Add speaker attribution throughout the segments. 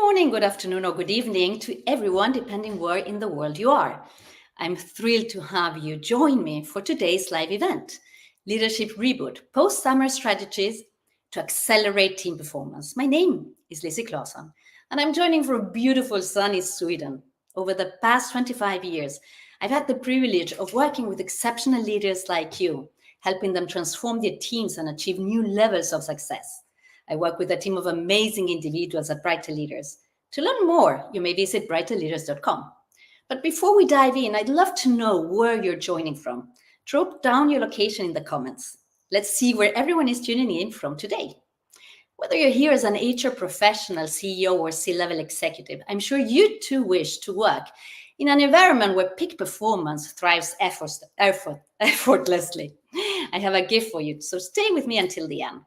Speaker 1: morning, good afternoon, or good evening to everyone, depending where in the world you are. I'm thrilled to have you join me for today's live event, Leadership Reboot, Post-Summer Strategies to Accelerate Team Performance. My name is Lizzie Claesson, and I'm joining from beautiful sunny Sweden. Over the past 25 years, I've had the privilege of working with exceptional leaders like you, helping them transform their teams and achieve new levels of success. I work with a team of amazing individuals at Brighter Leaders. To learn more, you may visit brighterleaders.com. But before we dive in, I'd love to know where you're joining from. Drop down your location in the comments. Let's see where everyone is tuning in from today. Whether you're here as an HR professional, CEO, or C-level executive, I'm sure you too wish to work in an environment where peak performance thrives effortlessly. I have a gift for you, so stay with me until the end.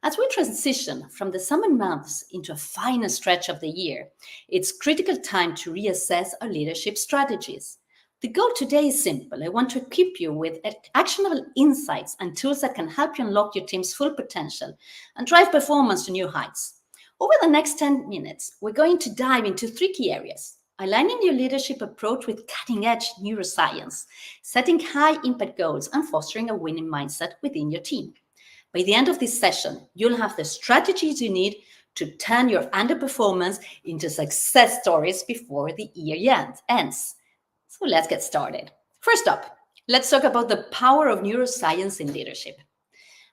Speaker 1: As we transition from the summer months into a final stretch of the year, it's critical time to reassess our leadership strategies. The goal today is simple. I want to equip you with actionable insights and tools that can help you unlock your team's full potential and drive performance to new heights. Over the next 10 minutes, we're going to dive into 3 key areas: aligning your leadership approach with cutting-edge neuroscience, setting high-impact goals, and fostering a winning mindset within your team. By the end of this session, you'll have the strategies you need to turn your underperformance into success stories before the year ends. So let's get started. First up, let's talk about the power of neuroscience in leadership.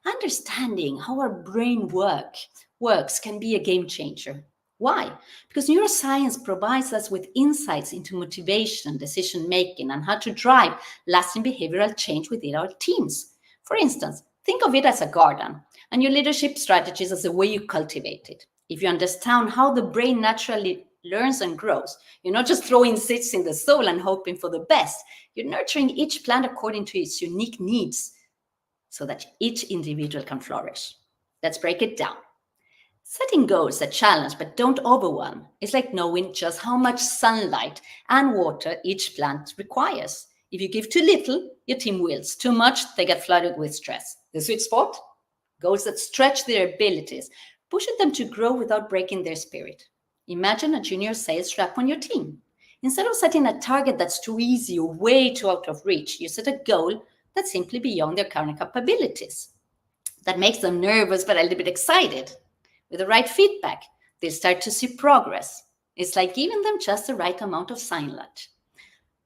Speaker 1: Understanding how our brain works can be a game changer. Why? Because neuroscience provides us with insights into motivation, decision making, and how to drive lasting behavioral change within our teams. For instance, think of it as a garden and your leadership strategies as the way you cultivate it. If you understand how the brain naturally learns and grows, you're not just throwing seeds in the soil and hoping for the best. You're nurturing each plant according to its unique needs so that each individual can flourish. Let's break it down. Setting goals that challenge but don't overwhelm is like knowing just how much sunlight and water each plant requires. If you give too little, your team wilts. Too much, they get flooded with stress. The sweet spot? Goals that stretch their abilities, pushing them to grow without breaking their spirit. Imagine a junior sales rep on your team. Instead of setting a target that's too easy or way too out of reach, you set a goal that's simply beyond their current capabilities. That makes them nervous but a little bit excited. With the right feedback, they start to see progress. It's like giving them just the right amount of sunlight.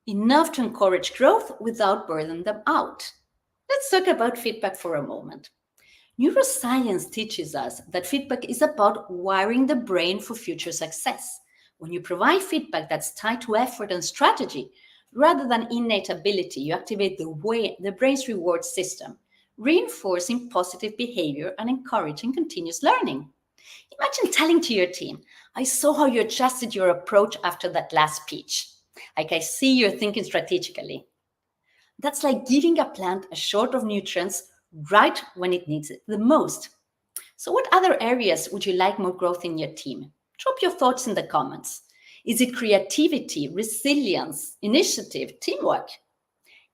Speaker 1: Enough to encourage growth without burning them out. Let's talk about feedback for a moment. Neuroscience teaches us that feedback is about wiring the brain for future success. When you provide feedback that's tied to effort and strategy, rather than innate ability, you activate the brain's reward system, reinforcing positive behavior and encouraging continuous learning. Imagine telling to your team, "I saw how you adjusted your approach after that last pitch. Like, I see you're thinking strategically." That's like giving a plant a shot of nutrients right when it needs it the most. So what other areas would you like more growth in your team? Drop your thoughts in the comments. Is it creativity, resilience, initiative, teamwork?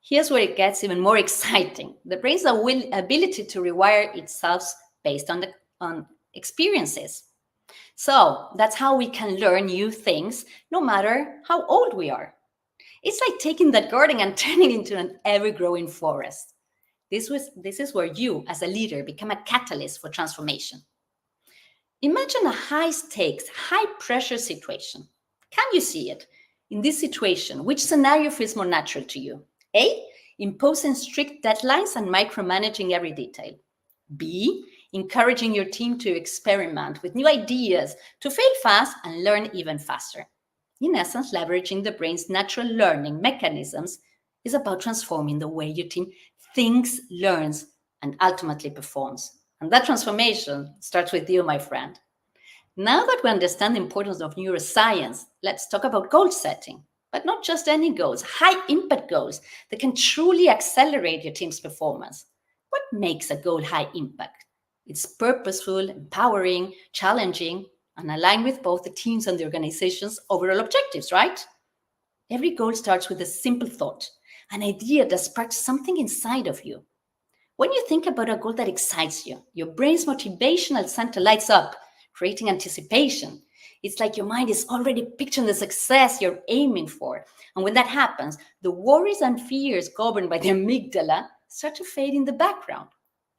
Speaker 1: Here's where it gets even more exciting. The brain's ability to rewire itself based on experiences. So that's how we can learn new things no matter how old we are. It's like taking that garden and turning it into an ever-growing forest. This is where you, as a leader, become a catalyst for transformation. Imagine a high-stakes, high-pressure situation. Can you see it? In this situation, which scenario feels more natural to you? A, imposing strict deadlines and micromanaging every detail. B, encouraging your team to experiment with new ideas, to fail fast and learn even faster. In essence, leveraging the brain's natural learning mechanisms is about transforming the way your team thinks, learns, and ultimately performs. And that transformation starts with you, my friend. Now that we understand the importance of neuroscience, let's talk about goal setting. But not just any goals, high-impact goals that can truly accelerate your team's performance. What makes a goal high impact? It's purposeful, empowering, challenging, and aligned with both the teams and the organization's overall objectives, right? Every goal starts with a simple thought, an idea that sparks something inside of you. When you think about a goal that excites you, your brain's motivational center lights up, creating anticipation. It's like your mind is already picturing the success you're aiming for. And when that happens, the worries and fears governed by the amygdala start to fade in the background.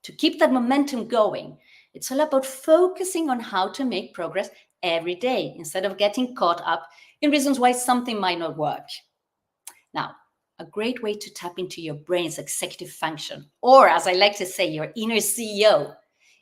Speaker 1: To keep that momentum going, it's all about focusing on how to make progress every day instead of getting caught up in reasons why something might not work. Now, a great way to tap into your brain's executive function, or as I like to say, your inner CEO,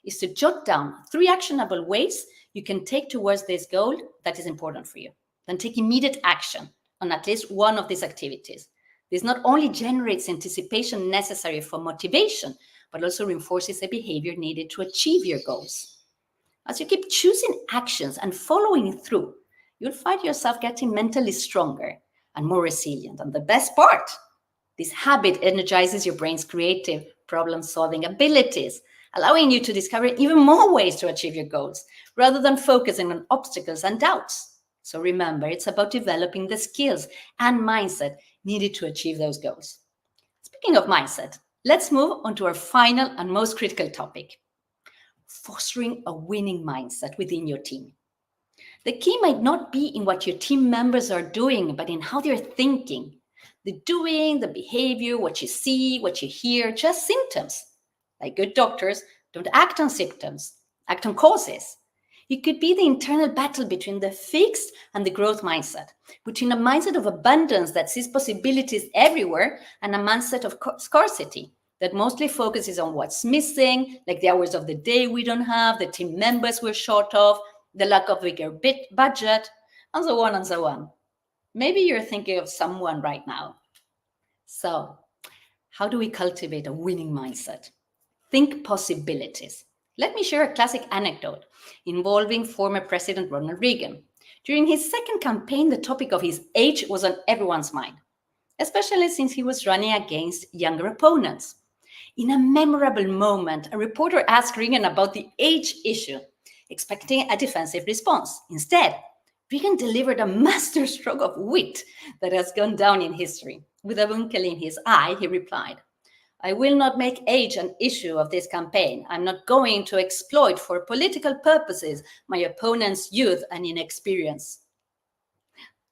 Speaker 1: is to jot down 3 actionable ways you can take towards this goal that is important for you. Then take immediate action on at least one of these activities. This not only generates anticipation necessary for motivation, but also reinforces the behavior needed to achieve your goals. As you keep choosing actions and following through, you'll find yourself getting mentally stronger and more resilient. And the best part, this habit energizes your brain's creative problem-solving abilities, allowing you to discover even more ways to achieve your goals, rather than focusing on obstacles and doubts. So remember, it's about developing the skills and mindset needed to achieve those goals. Speaking of mindset, let's move on to our final and most critical topic: fostering a winning mindset within your team. The key might not be in what your team members are doing, but in how they're thinking. The doing, the behavior, what you see, what you hear, just symptoms. Like good doctors, don't act on symptoms, act on causes. It could be the internal battle between the fixed and the growth mindset, between a mindset of abundance that sees possibilities everywhere and a mindset of scarcity that mostly focuses on what's missing, like the hours of the day we don't have, the team members we're short of, the lack of bigger budget, and so on and so on. Maybe you're thinking of someone right now. So, how do we cultivate a winning mindset? Think possibilities. Let me share a classic anecdote involving former President Ronald Reagan. During his second campaign, the topic of his age was on everyone's mind, especially since he was running against younger opponents. In a memorable moment, a reporter asked Reagan about the age issue, expecting a defensive response. Instead, Reagan delivered a masterstroke of wit that has gone down in history. With a twinkle in his eye, he replied, "I will not make age an issue of this campaign. I'm not going to exploit for political purposes my opponent's youth and inexperience."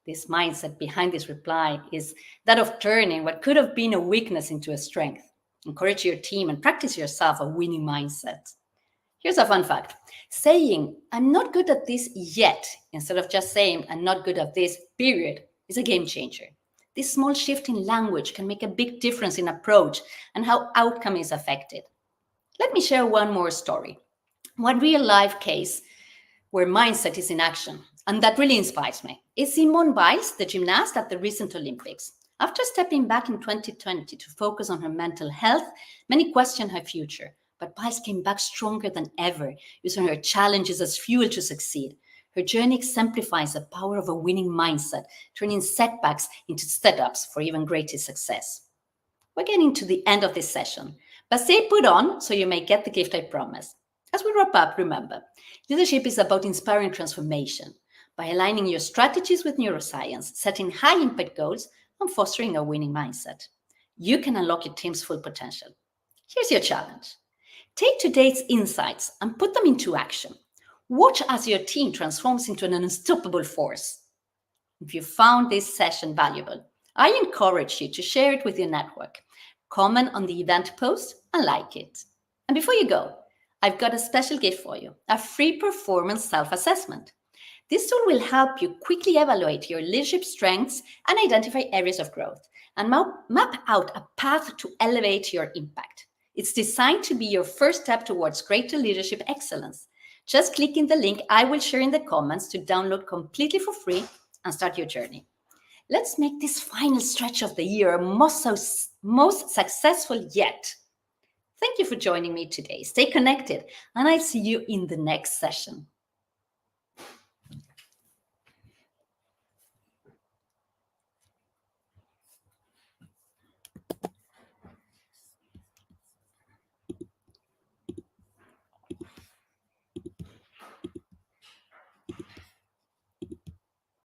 Speaker 1: This mindset behind this reply is that of turning what could have been a weakness into a strength. Encourage your team and practice yourself a winning mindset. Here's a fun fact. Saying, "I'm not good at this yet," instead of just saying, "I'm not good at this, period," is a game changer. This small shift in language can make a big difference in approach and how outcome is affected. Let me share one more story. One real life case where mindset is in action, and that really inspires me, is Simone Biles, the gymnast at the recent Olympics. After stepping back in 2020 to focus on her mental health, many questioned her future. But Biles came back stronger than ever, using her challenges as fuel to succeed. Her journey exemplifies the power of a winning mindset, turning setbacks into setups for even greater success. We're getting to the end of this session, but stay put on so you may get the gift I promised. As we wrap up, remember, leadership is about inspiring transformation by aligning your strategies with neuroscience, setting high-impact goals, and fostering a winning mindset. You can unlock your team's full potential. Here's your challenge. Take today's insights and put them into action. Watch as your team transforms into an unstoppable force. If you found this session valuable, I encourage you to share it with your network, comment on the event post, and like it. And before you go, I've got a special gift for you, a free performance self-assessment. This tool will help you quickly evaluate your leadership strengths and identify areas of growth, and map out a path to elevate your impact. It's designed to be your first step towards greater leadership excellence. Just click in the link I will share in the comments to download completely for free and start your journey. Let's make this final stretch of the year most successful yet. Thank you for joining me today. Stay connected, and I'll see you in the next session.